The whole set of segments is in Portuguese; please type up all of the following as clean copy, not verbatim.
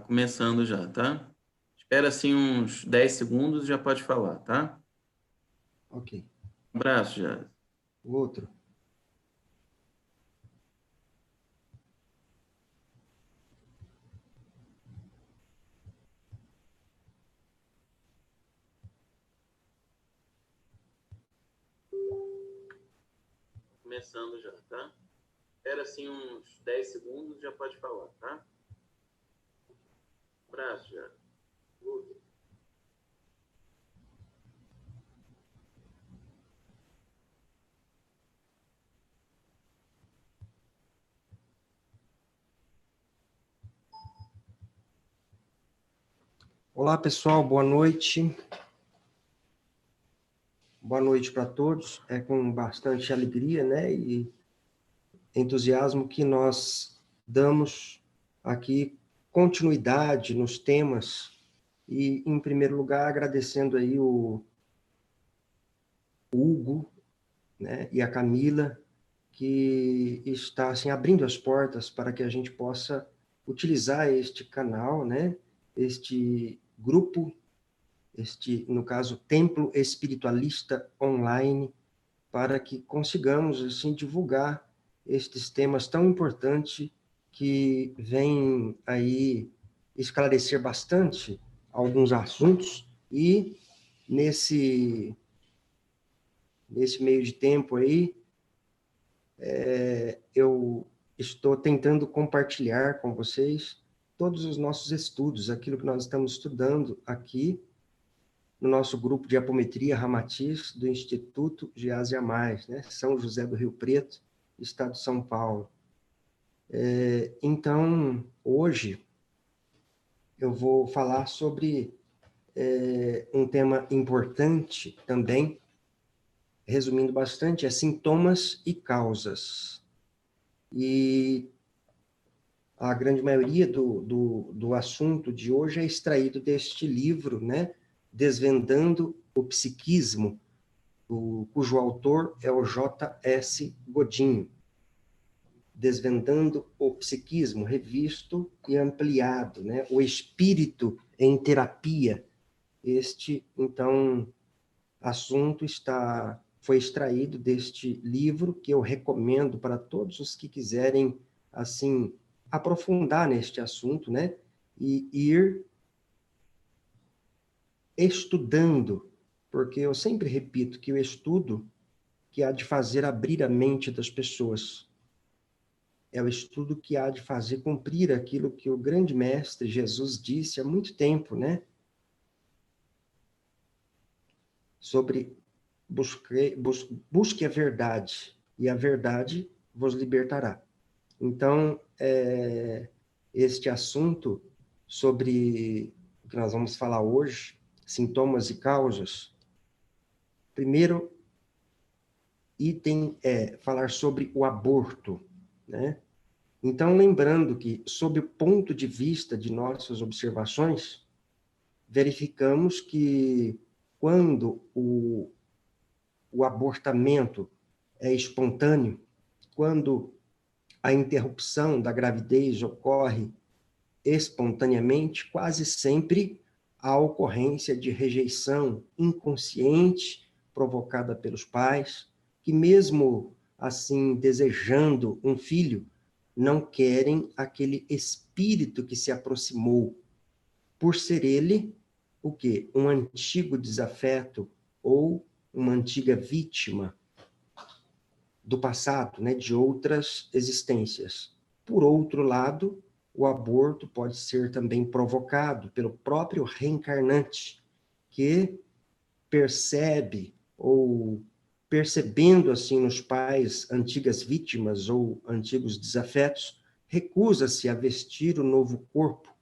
Começando já, tá? Espera assim uns 10 segundos e já pode falar, tá? Ok. Um abraço, já. O outro. Começando já, tá? Espera assim uns 10 segundos e já pode falar, tá? Um abraço, já. O outro. Olá, pessoal, boa noite. Boa noite para todos. É com bastante alegria, né, e entusiasmo que nós damos aqui continuidade nos temas e, em primeiro lugar, agradecendo aí o Hugo, né, e a Camila, que está assim abrindo as portas para que a gente possa utilizar este canal, né, este grupo, no caso, Templo Espiritualista Online, para que consigamos, assim, divulgar estes temas tão importantes que vêm aí esclarecer bastante alguns assuntos e nesse meio de tempo aí, eu estou tentando compartilhar com vocês todos os nossos estudos, aquilo que nós estamos estudando aqui no nosso grupo de apometria Ramatiz do Instituto Gease Mais, né? São José do Rio Preto, Estado de São Paulo. Então, hoje, eu vou falar sobre um tema importante também, resumindo bastante, é sintomas e causas. E a grande maioria do assunto de hoje é extraído deste livro, né? Desvendando o Psiquismo, cujo autor é o J.S. Godinho. Desvendando o Psiquismo, revisto e ampliado, né? O Espírito em Terapia. Este, então, assunto foi extraído deste livro, que eu recomendo para todos os que quiserem, assim, aprofundar neste assunto, né? E ir estudando, porque eu sempre repito que o estudo que há de fazer abrir a mente das pessoas. É o estudo que há de fazer cumprir aquilo que o grande mestre Jesus disse há muito tempo, né? Sobre busque a verdade, e a verdade vos libertará. Então, este assunto sobre o que nós vamos falar hoje, sintomas e causas, primeiro item é falar sobre o aborto, né? Então, lembrando que, sob o ponto de vista de nossas observações, verificamos que quando o abortamento é espontâneo, quando a interrupção da gravidez ocorre espontaneamente, quase sempre há ocorrência de rejeição inconsciente provocada pelos pais, que mesmo assim desejando um filho, não querem aquele espírito que se aproximou, por ser ele o quê? Um antigo desafeto ou uma antiga vítima do passado, né, de outras existências. Por outro lado, o aborto pode ser também provocado pelo próprio reencarnante, que percebe ou percebendo assim nos pais antigas vítimas ou antigos desafetos, recusa-se a vestir o novo corpo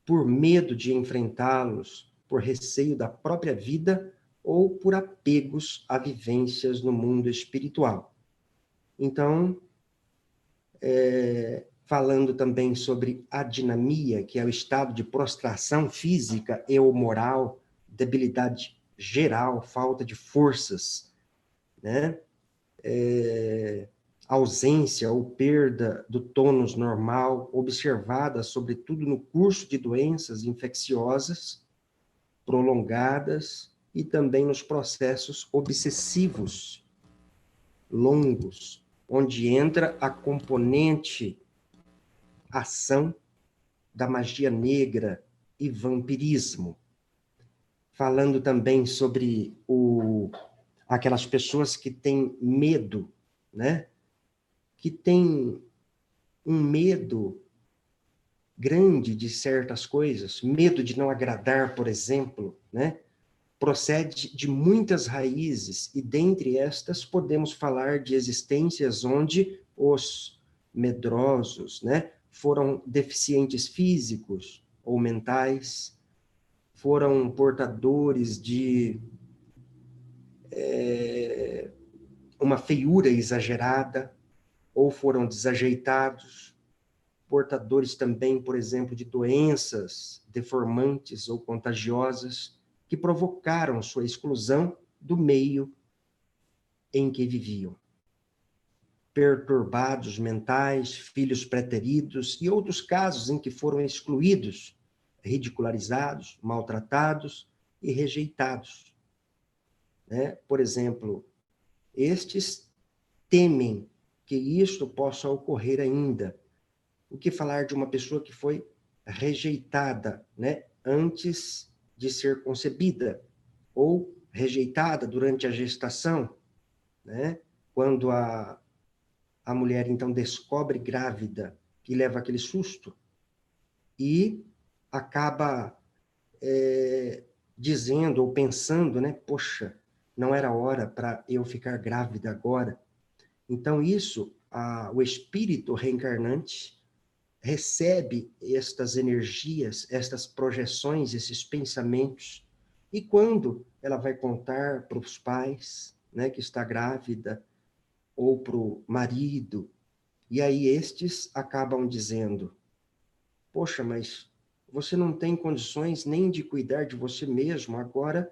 por medo de enfrentá-los, por receio da própria vida ou por apegos a vivências no mundo espiritual. Então, falando também sobre a dinamia, que é o estado de prostração física e ou moral, debilidade geral, falta de forças, né? ausência ou perda do tônus normal, observada sobretudo no curso de doenças infecciosas prolongadas e também nos processos obsessivos longos, onde entra a componente ação da magia negra e vampirismo. Falando também sobre aquelas pessoas que têm medo, né? Que têm um medo grande de certas coisas, medo de não agradar, por exemplo, né? Procede de muitas raízes, e dentre estas podemos falar de existências onde os medrosos, né, foram deficientes físicos ou mentais, foram portadores de uma feiura exagerada, ou foram desajeitados, portadores também, por exemplo, de doenças deformantes ou contagiosas, que provocaram sua exclusão do meio em que viviam. Perturbados mentais, filhos preteridos e outros casos em que foram excluídos, ridicularizados, maltratados e rejeitados. Né? Por exemplo, estes temem que isto possa ocorrer ainda. O que falar de uma pessoa que foi rejeitada, né, antes de ser concebida, ou rejeitada durante a gestação, né, quando a mulher, então, descobre grávida e leva aquele susto e acaba dizendo ou pensando, né, poxa, não era hora para eu ficar grávida agora. Então, isso, o espírito reencarnante recebe estas energias, estas projeções, esses pensamentos, e quando ela vai contar para os pais, né, que está grávida, ou para o marido, e aí estes acabam dizendo, poxa, mas você não tem condições nem de cuidar de você mesmo, agora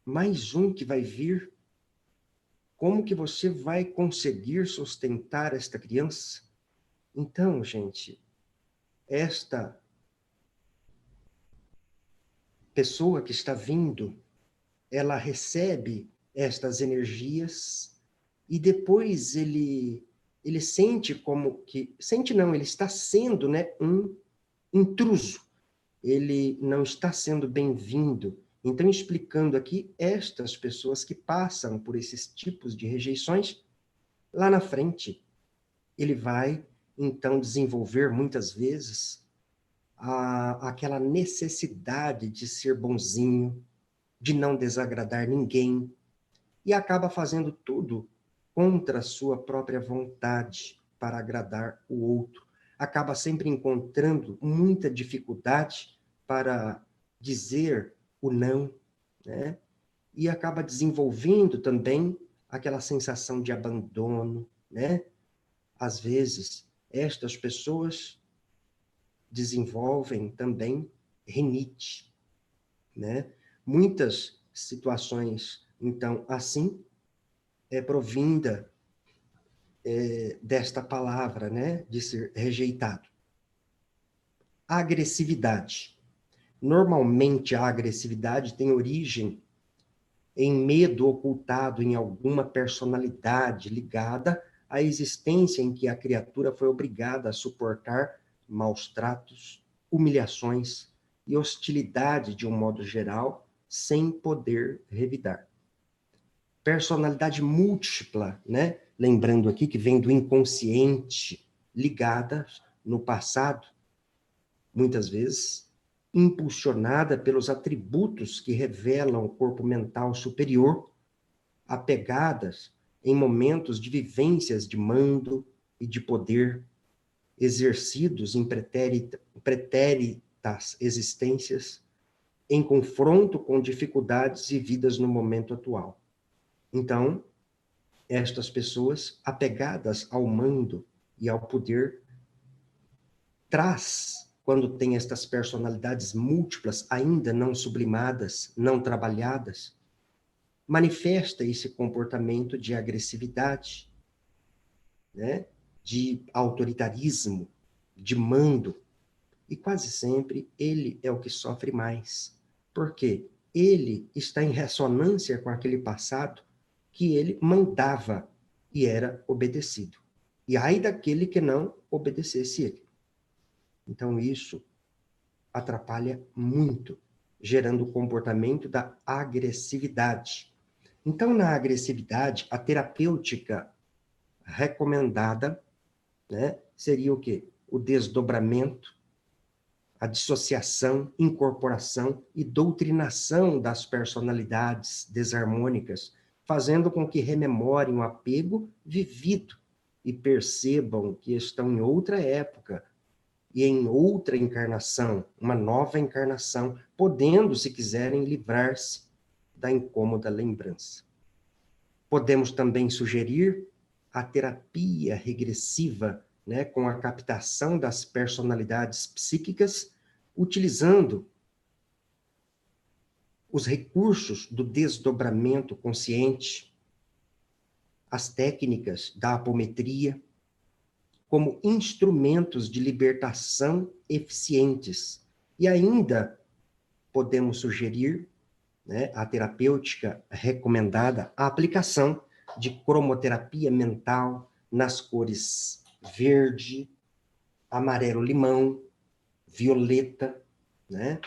mais um que vai vir, como que você vai conseguir sustentar esta criança? Então, gente, esta pessoa que está vindo, ela recebe estas energias e depois ele sente como que, sente não, ele está sendo, né, um intruso, ele não está sendo bem-vindo. Então, explicando aqui, estas pessoas que passam por esses tipos de rejeições, lá na frente, ele vai, então, desenvolver muitas vezes aquela necessidade de ser bonzinho, de não desagradar ninguém, e acaba fazendo tudo contra a sua própria vontade para agradar o outro. Acaba sempre encontrando muita dificuldade para dizer o não, né? E acaba desenvolvendo também aquela sensação de abandono, né? Às vezes, estas pessoas desenvolvem também rinite, né? Muitas situações, então, assim, é provinda desta palavra, né? De ser rejeitado. A agressividade. Normalmente, a agressividade tem origem em medo ocultado em alguma personalidade ligada à existência em que a criatura foi obrigada a suportar maus tratos, humilhações e hostilidade de um modo geral, sem poder revidar. Personalidade múltipla, né? Lembrando aqui que vem do inconsciente, ligada no passado, muitas vezes impulsionada pelos atributos que revelam o corpo mental superior, apegadas em momentos de vivências de mando e de poder, exercidos em pretéritas existências, em confronto com dificuldades e vidas no momento atual. Então, estas pessoas apegadas ao mando e ao poder traz, quando tem estas personalidades múltiplas ainda não sublimadas, não trabalhadas, manifesta esse comportamento de agressividade, né, de autoritarismo, de mando. E quase sempre ele é o que sofre mais. Por quê? Ele está em ressonância com aquele passado que ele mandava e era obedecido. E ai daquele que não obedecesse ele. Então, isso atrapalha muito, gerando o comportamento da agressividade. Então, na agressividade, a terapêutica recomendada, né, seria o quê? O desdobramento, a dissociação, incorporação e doutrinação das personalidades desarmônicas, fazendo com que rememorem o apego vivido e percebam que estão em outra época e em outra encarnação, uma nova encarnação, podendo, se quiserem, livrar-se da incômoda lembrança. Podemos também sugerir a terapia regressiva, né, com a captação das personalidades psíquicas, utilizando os recursos do desdobramento consciente, as técnicas da apometria, como instrumentos de libertação eficientes. E ainda podemos sugerir, né, a terapêutica recomendada, a aplicação de cromoterapia mental nas cores verde, amarelo-limão, violeta, né,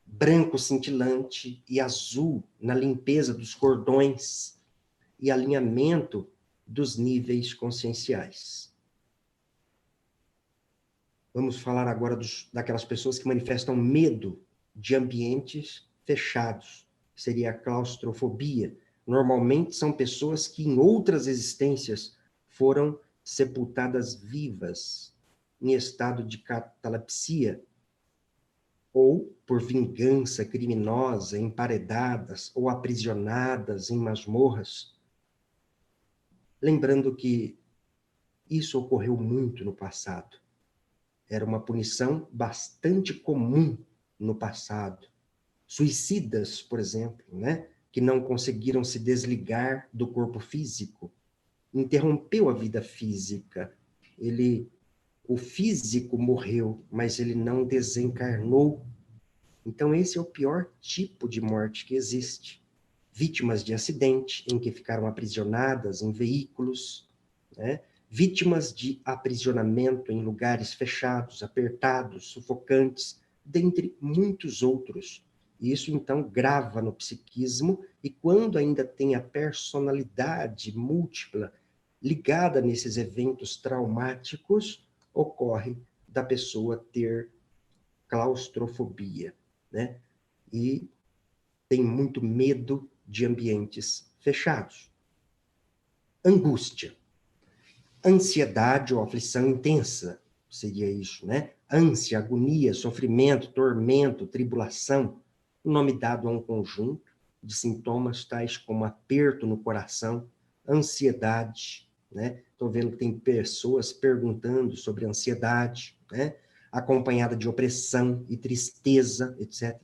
branco cintilante e azul na limpeza dos cordões e alinhamento dos níveis conscienciais. Vamos falar agora daquelas pessoas que manifestam medo de ambientes fechados. Seria a claustrofobia. Normalmente são pessoas que em outras existências foram sepultadas vivas, em estado de catalepsia, ou por vingança criminosa, emparedadas ou aprisionadas em masmorras. Lembrando que isso ocorreu muito no passado. Era uma punição bastante comum no passado. Suicidas, por exemplo, né, que não conseguiram se desligar do corpo físico, interrompeu a vida física. O físico morreu, mas ele não desencarnou. Então, esse é o pior tipo de morte que existe. Vítimas de acidente, em que ficaram aprisionadas em veículos, né? Vítimas de aprisionamento em lugares fechados, apertados, sufocantes, dentre muitos outros. Isso, então, grava no psiquismo, e quando ainda tem a personalidade múltipla ligada nesses eventos traumáticos, ocorre da pessoa ter claustrofobia, né? E tem muito medo de ambientes fechados. Angústia. Ansiedade ou aflição intensa, seria isso, né? Ânsia, agonia, sofrimento, tormento, tribulação, o nome dado a um conjunto de sintomas tais como aperto no coração, ansiedade, né? Estou vendo que tem pessoas perguntando sobre ansiedade, né? Acompanhada de opressão e tristeza, etc.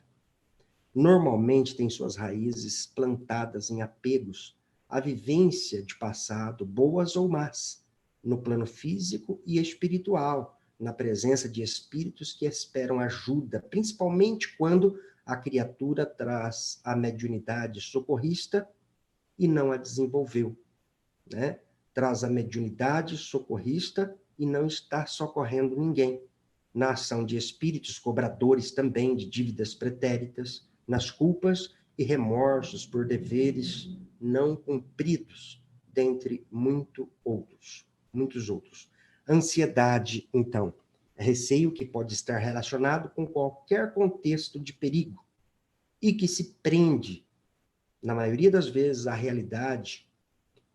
Normalmente tem suas raízes plantadas em apegos à vivência de passado, boas ou más, no plano físico e espiritual, na presença de espíritos que esperam ajuda, principalmente quando a criatura traz a mediunidade socorrista e não a desenvolveu, né? Traz a mediunidade socorrista e não está socorrendo ninguém. Na ação de espíritos cobradores também de dívidas pretéritas, nas culpas e remorsos por deveres não cumpridos, dentre muitos outros. Ansiedade, então, é receio que pode estar relacionado com qualquer contexto de perigo e que se prende, na maioria das vezes, à realidade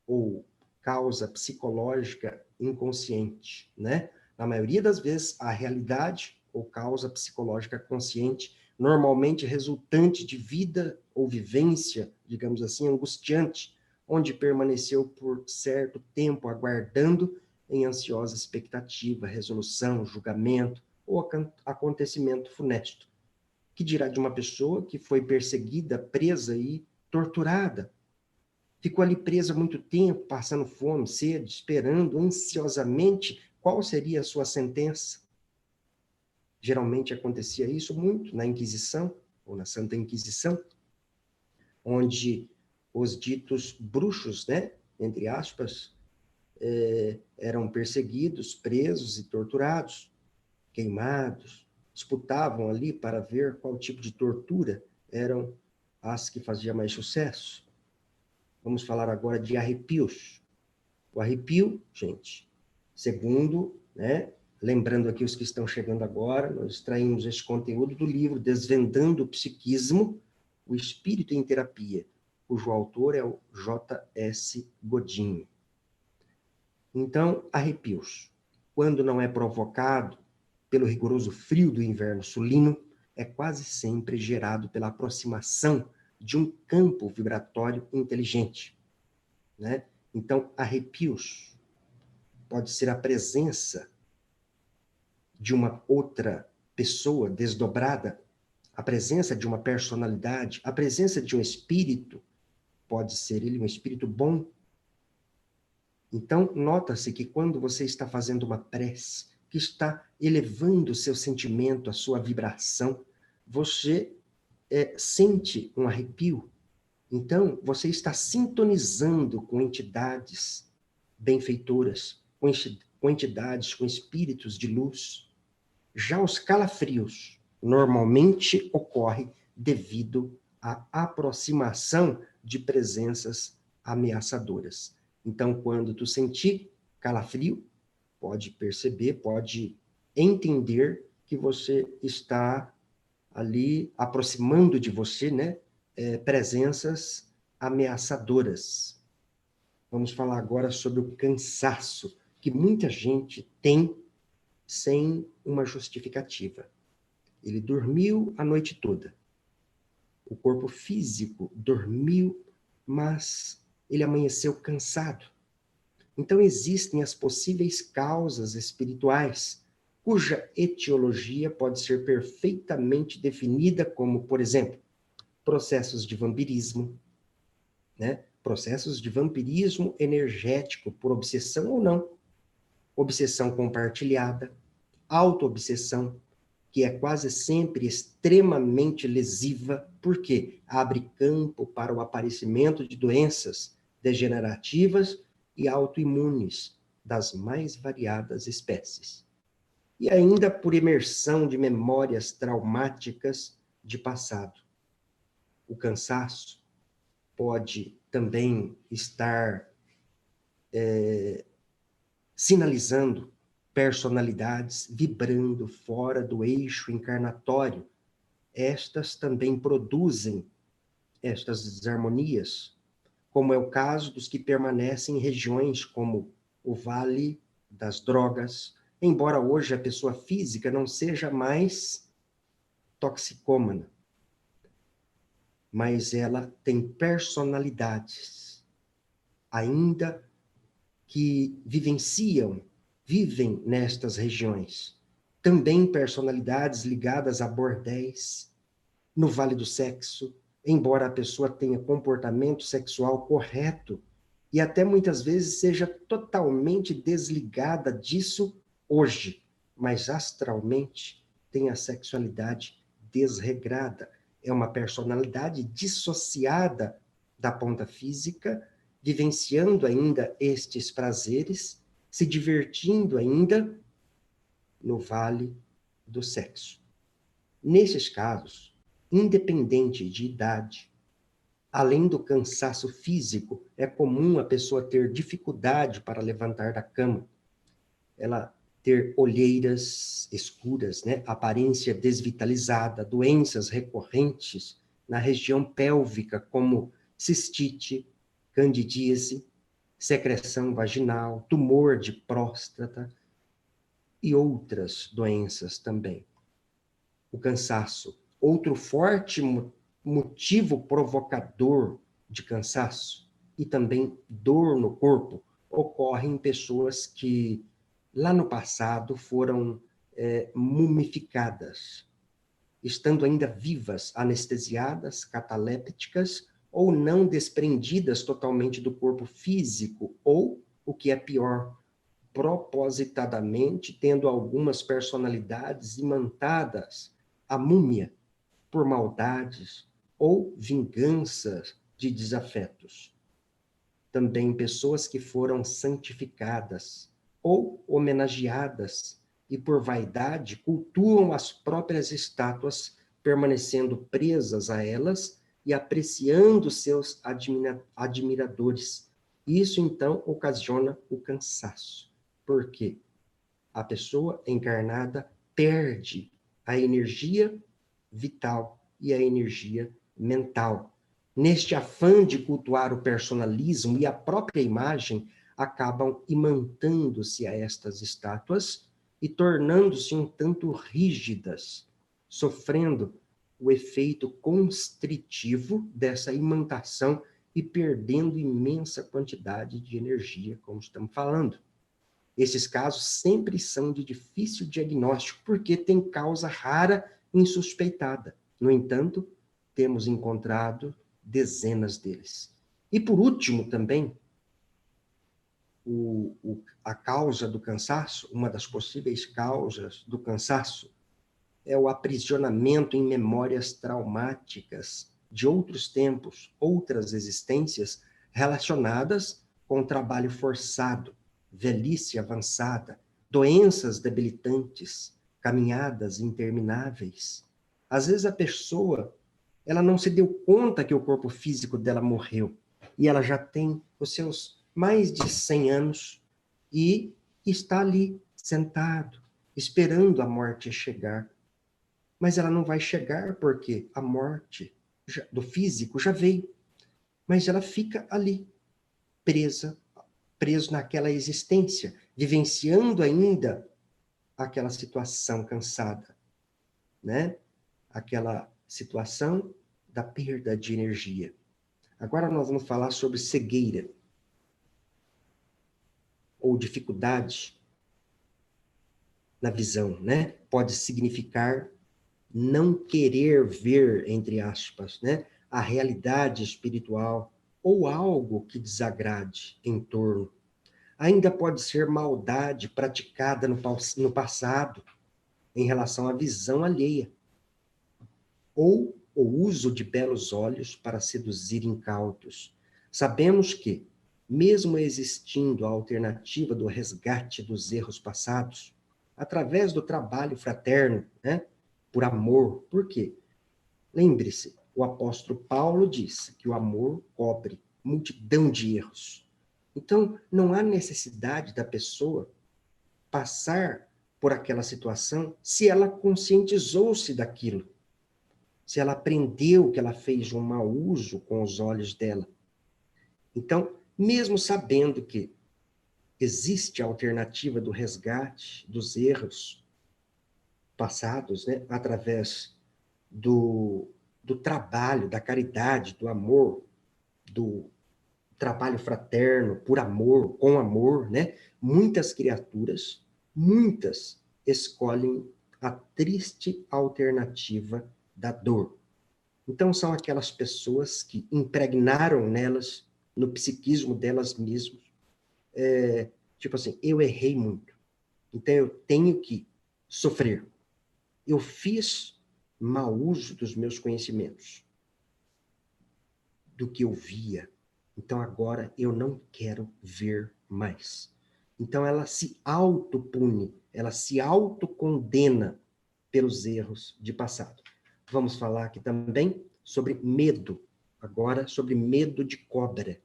ou causa psicológica inconsciente, né? Na maioria das vezes, a realidade ou causa psicológica consciente, normalmente resultante de vida ou vivência, digamos assim, angustiante, onde permaneceu por certo tempo aguardando em ansiosa expectativa, resolução, julgamento ou acontecimento funesto. Que dirá de uma pessoa que foi perseguida, presa e torturada, ficou ali presa muito tempo, passando fome, sede, esperando ansiosamente qual seria a sua sentença. Geralmente acontecia isso muito na Inquisição, ou na Santa Inquisição, onde os ditos bruxos, né, entre aspas, eram perseguidos, presos e torturados, queimados, disputavam ali para ver qual tipo de tortura eram as que faziam mais sucesso. Vamos falar agora de arrepios. O arrepio, gente, segundo, né, lembrando aqui os que estão chegando agora, nós extraímos esse conteúdo do livro Desvendando o Psiquismo, o Espírito em Terapia, cujo autor é o J.S. Godinho. Então, arrepios. Quando não é provocado pelo rigoroso frio do inverno sulino, é quase sempre gerado pela aproximação de um campo vibratório inteligente, né? Então, arrepios pode ser a presença de uma outra pessoa desdobrada, a presença de uma personalidade, a presença de um espírito, pode ser ele um espírito bom. Então, nota-se que quando você está fazendo uma prece, que está elevando o seu sentimento, a sua vibração, você sente um arrepio. Então, você está sintonizando com entidades benfeitoras, com entidades, com espíritos de luz. Já os calafrios normalmente ocorrem devido à aproximação de presenças ameaçadoras. Então, quando tu sentir calafrio, pode perceber, pode entender que você está ali aproximando de você, né, presenças ameaçadoras. Vamos falar agora sobre o cansaço que muita gente tem sem uma justificativa. Ele dormiu a noite toda. O corpo físico dormiu, mas ele amanheceu cansado. Então existem as possíveis causas espirituais, cuja etiologia pode ser perfeitamente definida como, por exemplo, processos de vampirismo, né? Processos de vampirismo energético, por obsessão ou não, obsessão compartilhada, auto-obsessão, que é quase sempre extremamente lesiva, porque abre campo para o aparecimento de doenças degenerativas e autoimunes das mais variadas espécies. E ainda por imersão de memórias traumáticas de passado. O cansaço pode também estar sinalizando personalidades vibrando fora do eixo encarnatório. Estas também produzem estas desarmonias, como é o caso dos que permanecem em regiões como o Vale das Drogas, embora hoje a pessoa física não seja mais toxicômana, mas ela tem personalidades ainda que vivem nestas regiões. Também personalidades ligadas a bordéis, no Vale do Sexo, embora a pessoa tenha comportamento sexual correto e até muitas vezes seja totalmente desligada disso hoje, mas astralmente tem a sexualidade desregrada. É uma personalidade dissociada da ponta física, vivenciando ainda estes prazeres, se divertindo ainda no Vale do Sexo. Nesses casos, independente de idade, além do cansaço físico, é comum a pessoa ter dificuldade para levantar da cama, ela ter olheiras escuras, né? Aparência desvitalizada, doenças recorrentes na região pélvica, como cistite, candidíase, secreção vaginal, tumor de próstata e outras doenças também. O cansaço, outro forte motivo provocador de cansaço e também dor no corpo, ocorre em pessoas que lá no passado foram mumificadas, estando ainda vivas, anestesiadas, catalépticas ou não desprendidas totalmente do corpo físico, ou, o que é pior, propositadamente tendo algumas personalidades imantadas à múmia por maldades ou vinganças de desafetos. Também pessoas que foram santificadas ou homenageadas e por vaidade cultuam as próprias estátuas, permanecendo presas a elas e apreciando seus admiradores. Isso, então, ocasiona o cansaço. Por quê? A pessoa encarnada perde a energia vital e a energia mental. Neste afã de cultuar o personalismo e a própria imagem, acabam imantando-se a estas estátuas e tornando-se um tanto rígidas, sofrendo o efeito constritivo dessa imantação e perdendo imensa quantidade de energia, como estamos falando. Esses casos sempre são de difícil diagnóstico, porque tem causa rara e insuspeitada. No entanto, temos encontrado dezenas deles. E por último também, a causa do cansaço, uma das possíveis causas do cansaço, é o aprisionamento em memórias traumáticas de outros tempos, outras existências relacionadas com o trabalho forçado, velhice avançada, doenças debilitantes, caminhadas intermináveis. Às vezes a pessoa, ela não se deu conta que o corpo físico dela morreu, e ela já tem os seus mais de 100 anos e está ali, sentado, esperando a morte chegar. Mas ela não vai chegar porque a morte do físico já veio. Mas ela fica ali, preso naquela existência, vivenciando ainda aquela situação cansada, né? Aquela situação da perda de energia. Agora nós vamos falar sobre cegueira ou dificuldade na visão, né? Pode significar não querer ver, entre aspas, né, a realidade espiritual ou algo que desagrade em torno. Ainda pode ser maldade praticada no passado em relação à visão alheia, ou o uso de belos olhos para seduzir incautos. Sabemos que, mesmo existindo a alternativa do resgate dos erros passados, através do trabalho fraterno, né, por amor. Por quê? Lembre-se, o apóstolo Paulo disse que o amor cobre multidão de erros. Então, não há necessidade da pessoa passar por aquela situação se ela conscientizou-se daquilo, se ela aprendeu que ela fez um mau uso com os olhos dela. Então, mesmo sabendo que existe a alternativa do resgate dos erros passados, né, através do trabalho, da caridade, do amor, do trabalho fraterno, por amor, com amor, né? Muitas criaturas, muitas, escolhem a triste alternativa da dor. Então, são aquelas pessoas que impregnaram nelas, no psiquismo delas mesmas, tipo assim, eu errei muito, então eu tenho que sofrer. Eu fiz mau uso dos meus conhecimentos, do que eu via. Então agora eu não quero ver mais. Então ela se autopune, ela se autocondena pelos erros de passado. Vamos falar aqui também sobre medo. Agora sobre medo de cobra.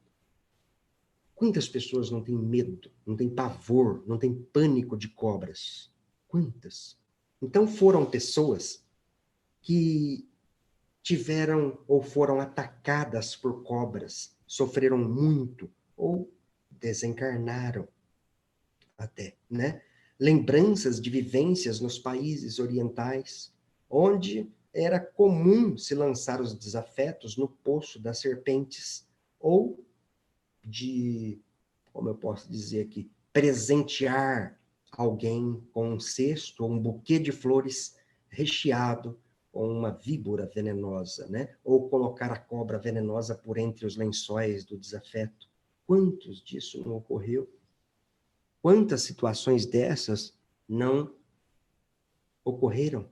Quantas pessoas não têm medo, não têm pavor, não têm pânico de cobras? Quantas? Então foram pessoas que tiveram ou foram atacadas por cobras, sofreram muito ou desencarnaram até, né? Lembranças de vivências nos países orientais, onde era comum se lançar os desafetos no poço das serpentes, ou de, como eu posso dizer aqui, presentear alguém com um cesto ou um buquê de flores recheado com uma víbora venenosa, né? Ou colocar a cobra venenosa por entre os lençóis do desafeto. Quantos disso não ocorreu? Quantas situações dessas não ocorreram?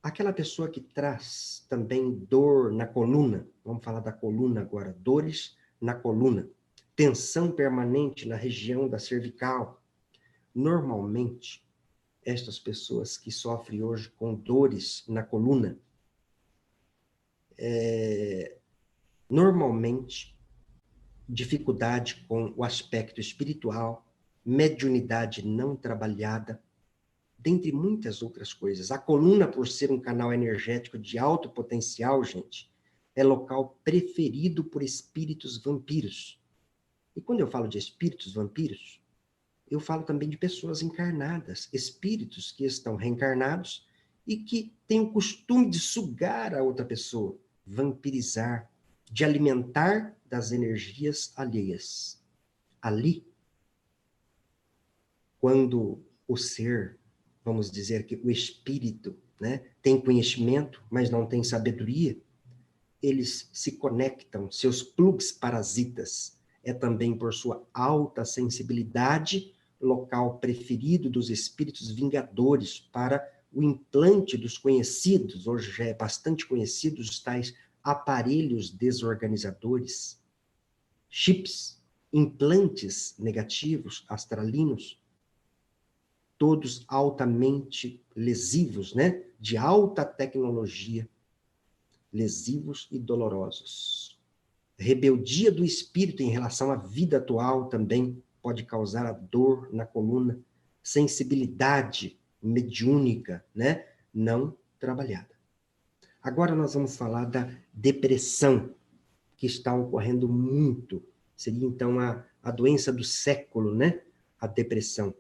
Aquela pessoa que traz também dor na coluna, vamos falar da coluna agora, dores na coluna, tensão permanente na região da cervical. Normalmente, estas pessoas que sofrem hoje com dores na coluna, normalmente, dificuldade com o aspecto espiritual, mediunidade não trabalhada, dentre muitas outras coisas. A coluna, por ser um canal energético de alto potencial, gente, é local preferido por espíritos vampiros. E quando eu falo de espíritos vampiros, eu falo também de pessoas encarnadas, espíritos que estão reencarnados e que têm o costume de sugar a outra pessoa, vampirizar, de alimentar das energias alheias. Ali, quando o ser, vamos dizer que o espírito, né, tem conhecimento, mas não tem sabedoria, eles se conectam, seus plugs parasitas, é também por sua alta sensibilidade, local preferido dos espíritos vingadores para o implante dos conhecidos, hoje já é bastante conhecido, os tais aparelhos desorganizadores, chips, implantes negativos, astralinos, todos altamente lesivos, né? De alta tecnologia, lesivos e dolorosos. Rebeldia do espírito em relação à vida atual também pode causar a dor na coluna, sensibilidade mediúnica, né? Não trabalhada. Agora nós vamos falar da depressão, que está ocorrendo muito. Seria, então, a doença do século, né? A depressão.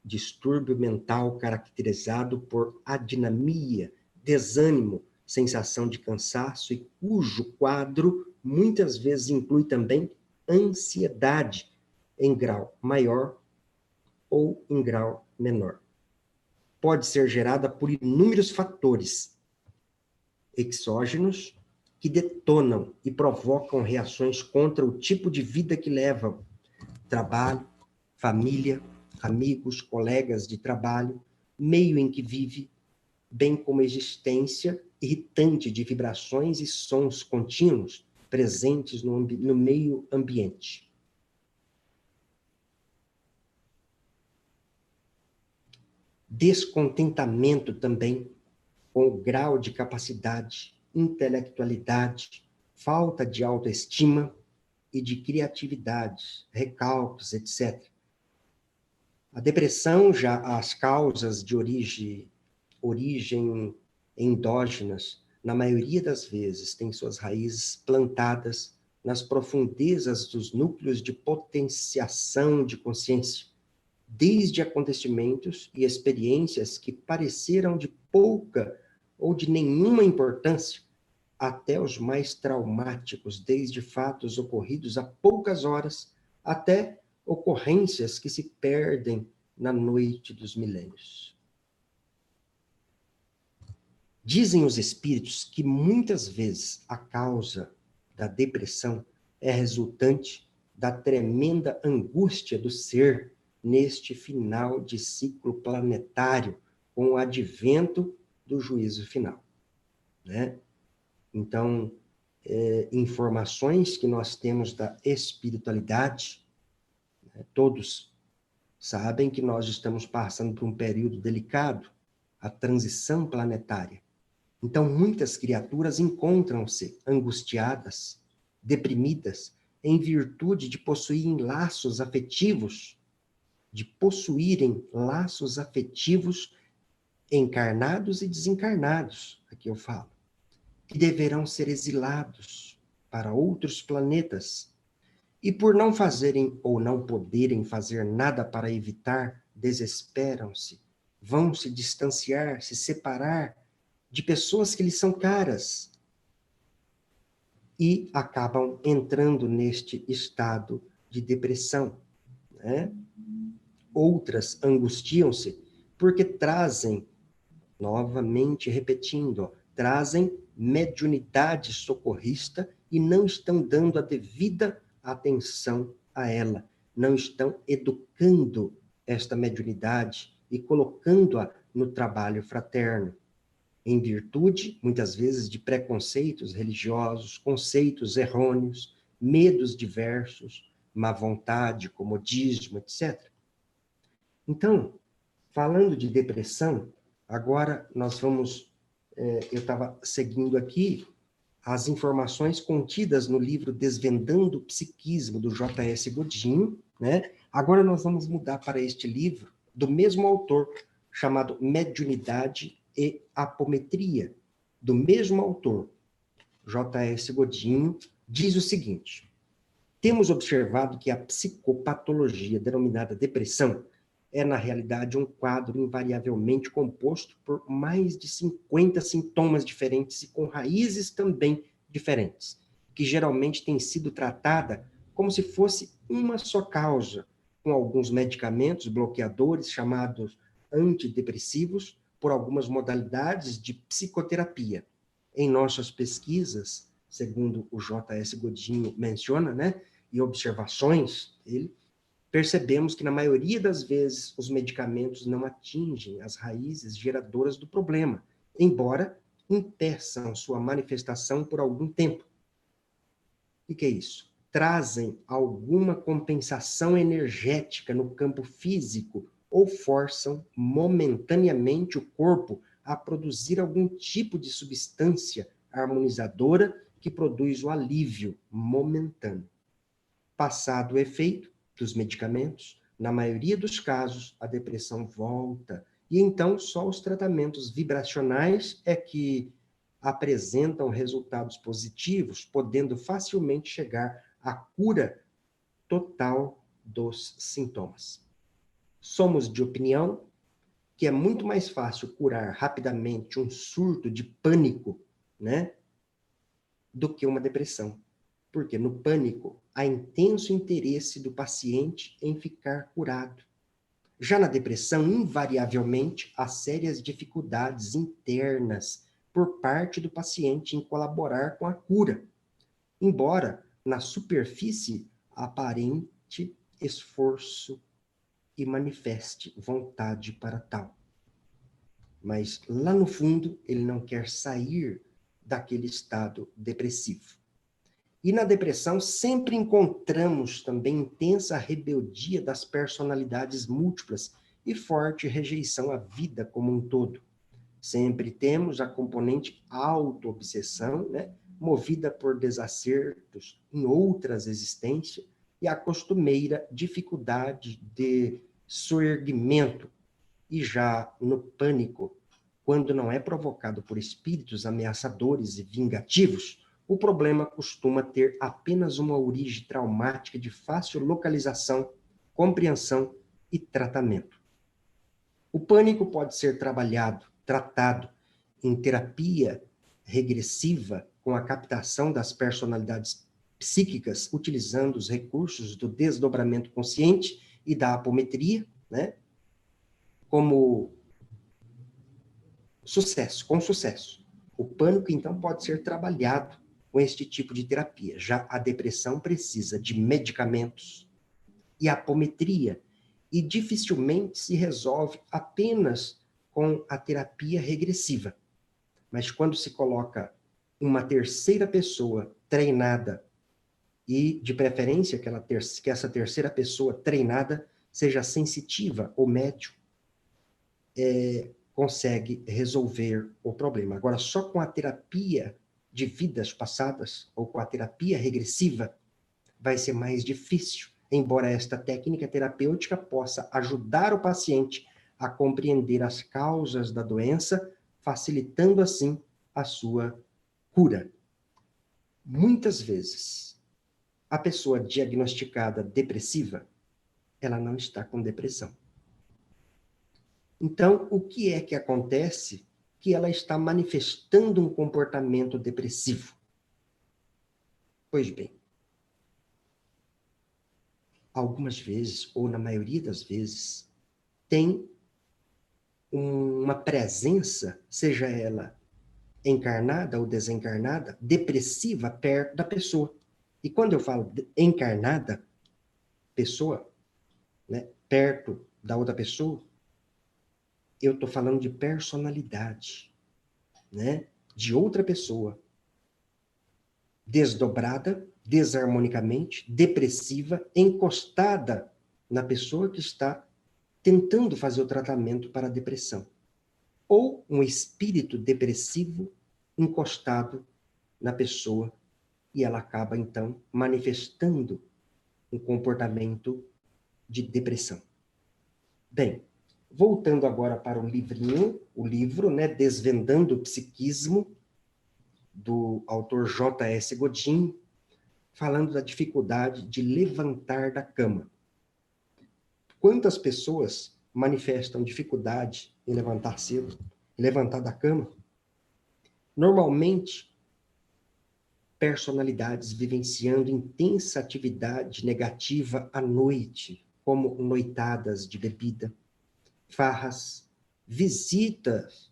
Distúrbio mental caracterizado por adinamia, desânimo, sensação de cansaço e cujo quadro muitas vezes inclui também ansiedade em grau maior ou em grau menor. Pode ser gerada por inúmeros fatores exógenos que detonam e provocam reações contra o tipo de vida que levam. Trabalho, família, amigos, colegas de trabalho, meio em que vive, bem como existência irritante de vibrações e sons contínuos presentes no meio ambiente. Descontentamento também com o grau de capacidade, intelectualidade, falta de autoestima e de criatividade, recalques, etc. A depressão, já as causas de origem endógenas, na maioria das vezes, têm suas raízes plantadas nas profundezas dos núcleos de potenciação de consciência, desde acontecimentos e experiências que pareceram de pouca ou de nenhuma importância, até os mais traumáticos, desde fatos ocorridos há poucas horas, até ocorrências que se perdem na noite dos milênios. Dizem os espíritos que muitas vezes a causa da depressão é resultante da tremenda angústia do ser neste final de ciclo planetário, com o advento do juízo final, né? Então, informações que nós temos da espiritualidade, né? Todos sabem que nós estamos passando por um período delicado, a transição planetária. Então, muitas criaturas encontram-se angustiadas, deprimidas, em virtude de possuírem laços afetivos, encarnados e desencarnados, aqui eu falo, que deverão ser exilados para outros planetas, e por não fazerem ou não poderem fazer nada para evitar, desesperam-se, vão se distanciar, se separar de pessoas que lhes são caras, e acabam entrando neste estado de depressão, né? Outras angustiam-se porque trazem Novamente repetindo, ó, trazem mediunidade socorrista e não estão dando a devida atenção a ela. Não estão educando esta mediunidade e colocando-a no trabalho fraterno, em virtude, muitas vezes, de preconceitos religiosos, conceitos errôneos, medos diversos, má vontade, comodismo, etc. Então, falando de depressão, agora nós vamos... eu estava seguindo aqui as informações contidas no livro Desvendando o Psiquismo, do J.S. Godin, né? Agora nós vamos mudar para este livro, do mesmo autor, chamado Mediunidade e Apometria, do mesmo autor, J.S. Godin, diz o seguinte: temos observado que a psicopatologia denominada depressão é, na realidade, um quadro invariavelmente composto por mais de 50 sintomas diferentes e com raízes também diferentes, que geralmente tem sido tratada como se fosse uma só causa, com alguns medicamentos bloqueadores chamados antidepressivos, por algumas modalidades de psicoterapia. Em nossas pesquisas, segundo o J.S. Godinho menciona, né, e observações dele, percebemos que, na maioria das vezes, os medicamentos não atingem as raízes geradoras do problema, embora impeçam sua manifestação por algum tempo. O que é isso? Trazem alguma compensação energética no campo físico ou forçam momentaneamente o corpo a produzir algum tipo de substância harmonizadora que produz o alívio momentâneo. Passado o efeito dos medicamentos, na maioria dos casos, a depressão volta, e então só os tratamentos vibracionais é que apresentam resultados positivos, podendo facilmente chegar à cura total dos sintomas. Somos de opinião que é muito mais fácil curar rapidamente um surto de pânico, né, do que uma depressão. Porque no pânico há intenso interesse do paciente em ficar curado. Já na depressão, invariavelmente, há sérias dificuldades internas por parte do paciente em colaborar com a cura, embora na superfície aparente esforço e manifeste vontade para tal. Mas lá no fundo, ele não quer sair daquele estado depressivo. E na depressão sempre encontramos também intensa rebeldia das personalidades múltiplas e forte rejeição à vida como um todo. Sempre temos a componente auto-obsessão, né, movida por desacertos em outras existências, e a costumeira dificuldade de soerguimento. E já no pânico, quando não é provocado por espíritos ameaçadores e vingativos, o problema costuma ter apenas uma origem traumática de fácil localização, compreensão e tratamento. O pânico pode ser tratado em terapia regressiva com a captação das personalidades psíquicas, utilizando os recursos do desdobramento consciente e da apometria, né, com sucesso. O pânico, então, pode ser trabalhado com este tipo de terapia. Já a depressão precisa de medicamentos e apometria, e dificilmente se resolve apenas com a terapia regressiva. Mas quando se coloca uma terceira pessoa treinada, e de preferência que essa terceira pessoa treinada seja sensitiva ou médium, consegue resolver o problema. Agora, só com a terapia de vidas passadas, ou com a terapia regressiva, vai ser mais difícil, embora esta técnica terapêutica possa ajudar o paciente a compreender as causas da doença, facilitando assim a sua cura. Muitas vezes, a pessoa diagnosticada depressiva, ela não está com depressão. Então, o que é que acontece que ela está manifestando um comportamento depressivo? Pois bem, algumas vezes, ou na maioria das vezes, tem uma presença, seja ela encarnada ou desencarnada, depressiva perto da pessoa. E quando eu falo encarnada, pessoa, né, perto da outra pessoa, eu estou falando de personalidade, né, de outra pessoa, desdobrada, desarmonicamente, depressiva, encostada na pessoa que está tentando fazer o tratamento para a depressão. Ou um espírito depressivo encostado na pessoa e ela acaba, então, manifestando um comportamento de depressão. Bem, voltando agora para o livrinho, o livro, né, Desvendando o Psiquismo, do autor J.S. Godin, falando da dificuldade de levantar da cama. Quantas pessoas manifestam dificuldade em levantar cedo, em levantar da cama? Normalmente, personalidades vivenciando intensa atividade negativa à noite, como noitadas de bebida, farras, visitas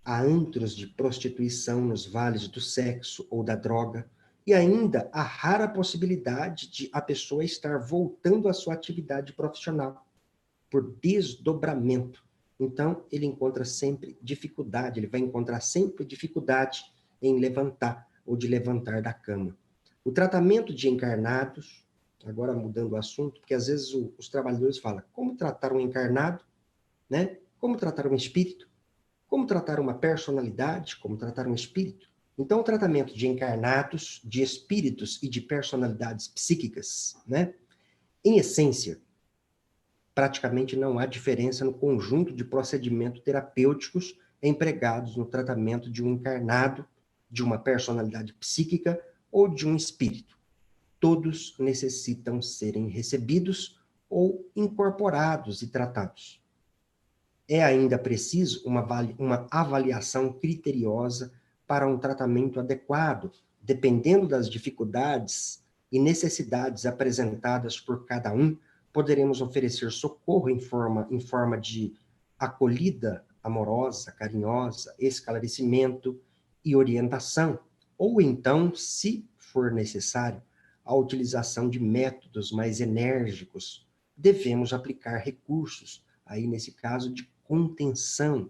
a antros de prostituição nos vales do sexo ou da droga, e ainda a rara possibilidade de a pessoa estar voltando à sua atividade profissional, por desdobramento. Então, ele encontra sempre dificuldade, ele vai encontrar sempre dificuldade em levantar ou de levantar da cama. O tratamento de encarnados, agora mudando o assunto, porque às vezes os trabalhadores falam, como tratar um encarnado, né? Como tratar um espírito? Como tratar uma personalidade? Como tratar um espírito? Então, o tratamento de encarnados, de espíritos e de personalidades psíquicas, né? Em essência, praticamente não há diferença no conjunto de procedimentos terapêuticos empregados no tratamento de um encarnado, de uma personalidade psíquica ou de um espírito. Todos necessitam serem recebidos ou incorporados e tratados. É ainda preciso uma avaliação criteriosa para um tratamento adequado, dependendo das dificuldades e necessidades apresentadas por cada um. Poderemos oferecer socorro em forma de acolhida amorosa, carinhosa, esclarecimento e orientação, ou então, se for necessário, a utilização de métodos mais enérgicos. Devemos aplicar recursos, aí nesse caso, de contenção,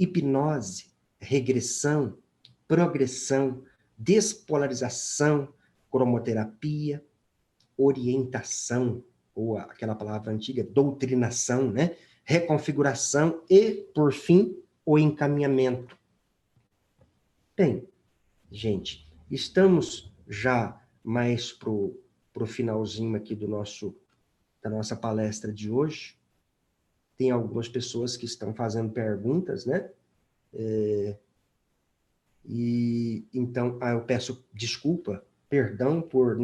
hipnose, regressão, progressão, despolarização, cromoterapia, orientação, ou aquela palavra antiga, doutrinação, né? Reconfiguração e, por fim, o encaminhamento. Bem, gente, estamos já mais pro finalzinho aqui da nossa palestra de hoje. Tem algumas pessoas que estão fazendo perguntas, né? E então, eu peço desculpa, perdão por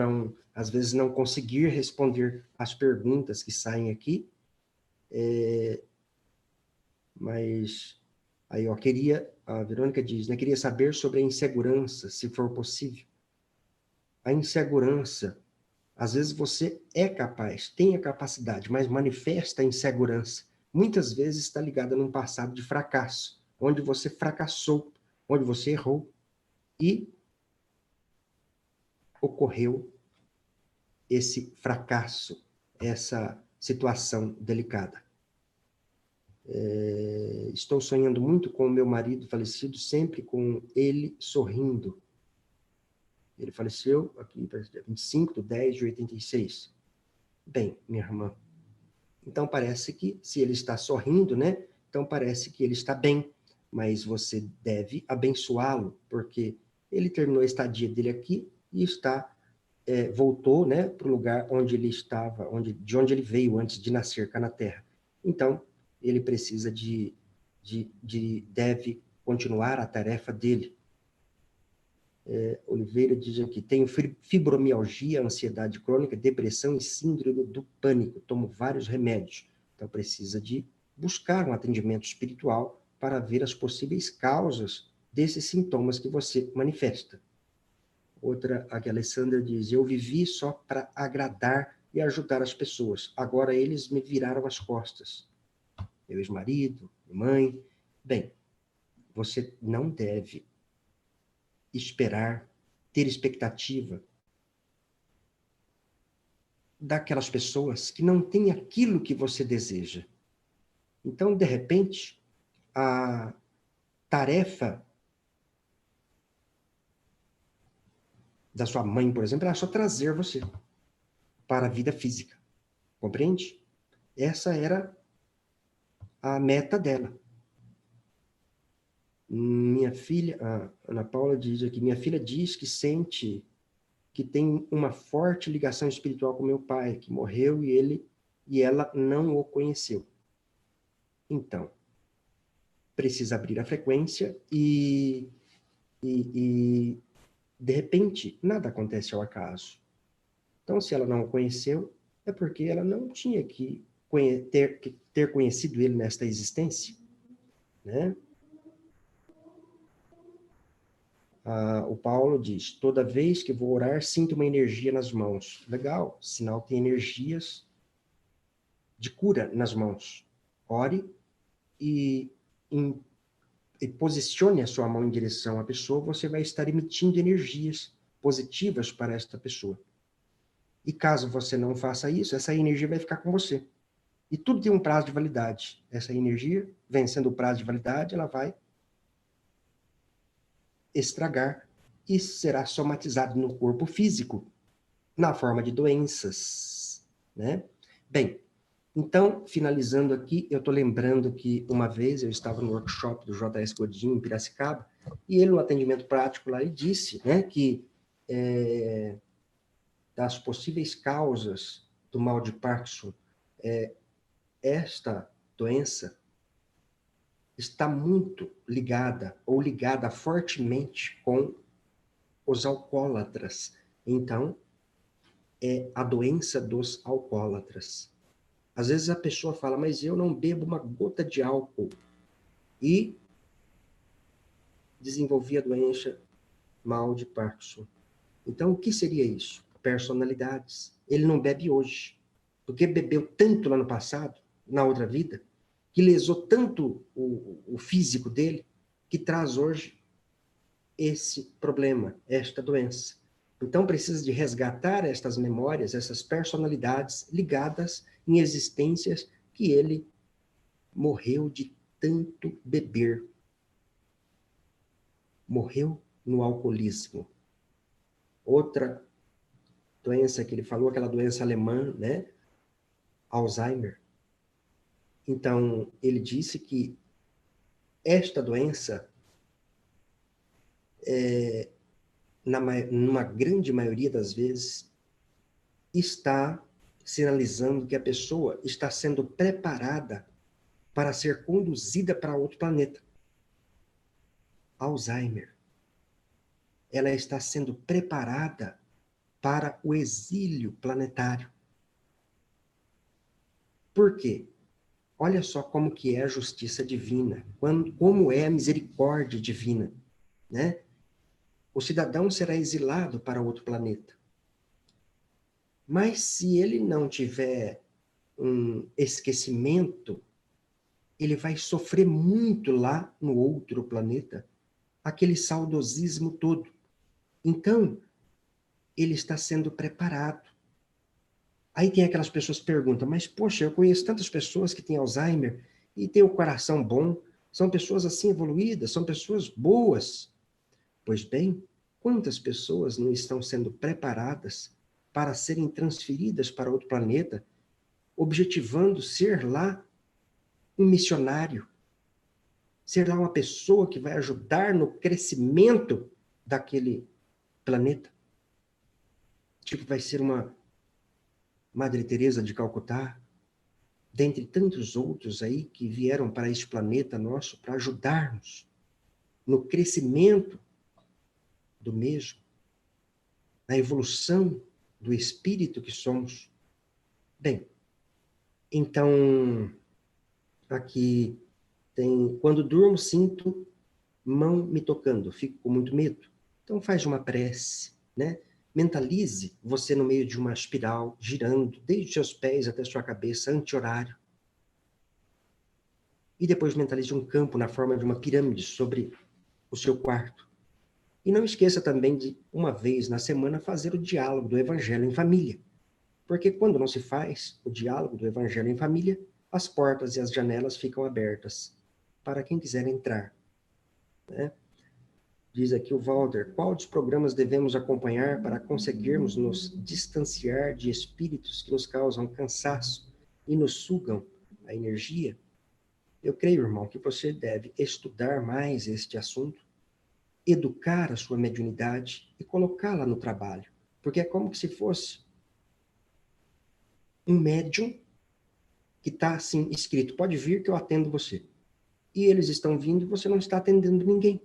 às vezes não conseguir responder as perguntas que saem aqui, mas aí, ó, a Verônica diz, né, queria saber sobre a insegurança, se for possível. A insegurança, às vezes você é capaz, tem a capacidade, mas manifesta a insegurança. Muitas vezes está ligada num passado de fracasso, onde você fracassou, onde você errou, e ocorreu esse fracasso, essa situação delicada. Estou sonhando muito com o meu marido falecido, sempre com ele sorrindo. Ele faleceu aqui, dia 25/10/86. Bem, minha irmã, então parece que, se ele está sorrindo, né? Então parece que ele está bem, mas você deve abençoá-lo, porque ele terminou a estadia dele aqui e voltou, né, para o lugar onde ele estava, de onde ele veio antes de nascer cá na Terra. Então, ele precisa deve continuar a tarefa dele. Oliveira diz aqui, tenho fibromialgia, ansiedade crônica, depressão e síndrome do pânico, tomo vários remédios. Então, precisa de buscar um atendimento espiritual para ver as possíveis causas desses sintomas que você manifesta. Outra, a Alessandra diz, eu vivi só para agradar e ajudar as pessoas. Agora eles me viraram as costas. meu ex-marido, minha mãe. Bem, você não deve esperar, ter expectativa daquelas pessoas que não têm aquilo que você deseja. Então, de repente, a tarefa da sua mãe, por exemplo, era só trazer você para a vida física. Compreende? Essa era a meta dela. Minha filha, a Ana Paula diz aqui, minha filha diz que sente que tem uma forte ligação espiritual com meu pai, que morreu e ela não o conheceu. Então, precisa abrir a frequência e de repente, nada acontece ao acaso. Então, se ela não o conheceu, é porque ela não tinha que ter conhecido ele nesta existência, né? O Paulo diz, toda vez que vou orar, sinto uma energia nas mãos. Legal, sinal que tem energias de cura nas mãos. Ore e posicione a sua mão em direção à pessoa, você vai estar emitindo energias positivas para esta pessoa. E caso você não faça isso, essa energia vai ficar com você. E tudo tem um prazo de validade. Essa energia, vencendo o prazo de validade, ela vai estragar e será somatizado no corpo físico, na forma de doenças, né? Bem, então, finalizando aqui, eu estou lembrando que uma vez eu estava no workshop do J.S. Godinho, em Piracicaba, e ele, no atendimento prático lá, ele disse, né, que das possíveis causas do mal de Parkinson, esta doença está muito ligada, ou ligada fortemente com os alcoólatras. Então, é a doença dos alcoólatras. Às vezes a pessoa fala, mas eu não bebo uma gota de álcool. E desenvolvi a doença mal de Parkinson. Então, o que seria isso? Personalidades. Ele não bebe hoje, porque bebeu tanto lá no passado, na outra vida, que lesou tanto o físico dele, que traz hoje esse problema, esta doença. Então, precisa de resgatar estas memórias, essas personalidades ligadas em existências que ele morreu de tanto beber. Morreu no alcoolismo. Outra doença que ele falou, aquela doença alemã, né? Alzheimer. Então, ele disse que esta doença, numa grande maioria das vezes, está sinalizando que a pessoa está sendo preparada para ser conduzida para outro planeta. Alzheimer. Ela está sendo preparada para o exílio planetário. Por quê? Olha só como que é a justiça divina, como é a misericórdia divina, né? O cidadão será exilado para outro planeta. Mas se ele não tiver um esquecimento, ele vai sofrer muito lá no outro planeta, aquele saudosismo todo. Então, ele está sendo preparado. Aí tem aquelas pessoas que perguntam, mas poxa, eu conheço tantas pessoas que têm Alzheimer e têm o coração bom, são pessoas assim evoluídas, são pessoas boas. Pois bem, quantas pessoas não estão sendo preparadas para serem transferidas para outro planeta, objetivando ser lá um missionário, ser lá uma pessoa que vai ajudar no crescimento daquele planeta? Tipo, vai ser uma Madre Teresa de Calcutá, dentre tantos outros aí que vieram para este planeta nosso para ajudar-nos no crescimento do mesmo, na evolução do espírito que somos. Bem, então, aqui tem, quando durmo, sinto mão me tocando, fico com muito medo. Então faz uma prece, né? Mentalize você no meio de uma espiral, girando, desde seus pés até sua cabeça, anti-horário. E depois mentalize um campo na forma de uma pirâmide sobre o seu quarto. E não esqueça também de, uma vez na semana, fazer o diálogo do Evangelho em família. Porque quando não se faz o diálogo do Evangelho em família, as portas e as janelas ficam abertas para quem quiser entrar, né? Diz aqui o Walter, qual dos programas devemos acompanhar para conseguirmos nos distanciar de espíritos que nos causam cansaço e nos sugam a energia? Eu creio, irmão, que você deve estudar mais este assunto, educar a sua mediunidade e colocá-la no trabalho. Porque é como se fosse um médium que está assim escrito, pode vir que eu atendo você. E eles estão vindo e você não está atendendo ninguém.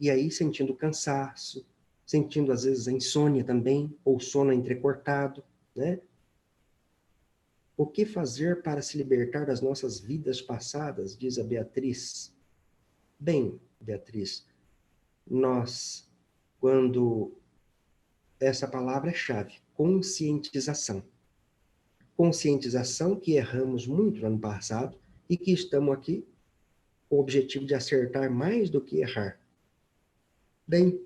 E aí sentindo cansaço, sentindo às vezes a insônia também, ou sono entrecortado, né? O que fazer para se libertar das nossas vidas passadas, diz a Beatriz. Bem, Beatriz, nós, quando essa palavra é chave, conscientização. Conscientização que erramos muito no ano passado e que estamos aqui com o objetivo de acertar mais do que errar. Bem,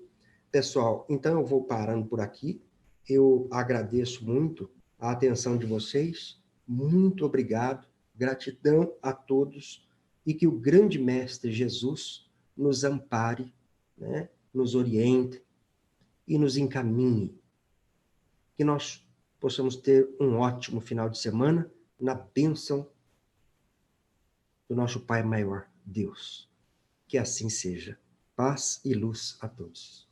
pessoal, então eu vou parando por aqui. Eu agradeço muito a atenção de vocês. Muito obrigado. Gratidão a todos e que o grande Mestre Jesus nos ampare, né? Nos oriente e nos encaminhe. Que nós possamos ter um ótimo final de semana na bênção do nosso Pai maior, Deus. Que assim seja. Paz e luz a todos.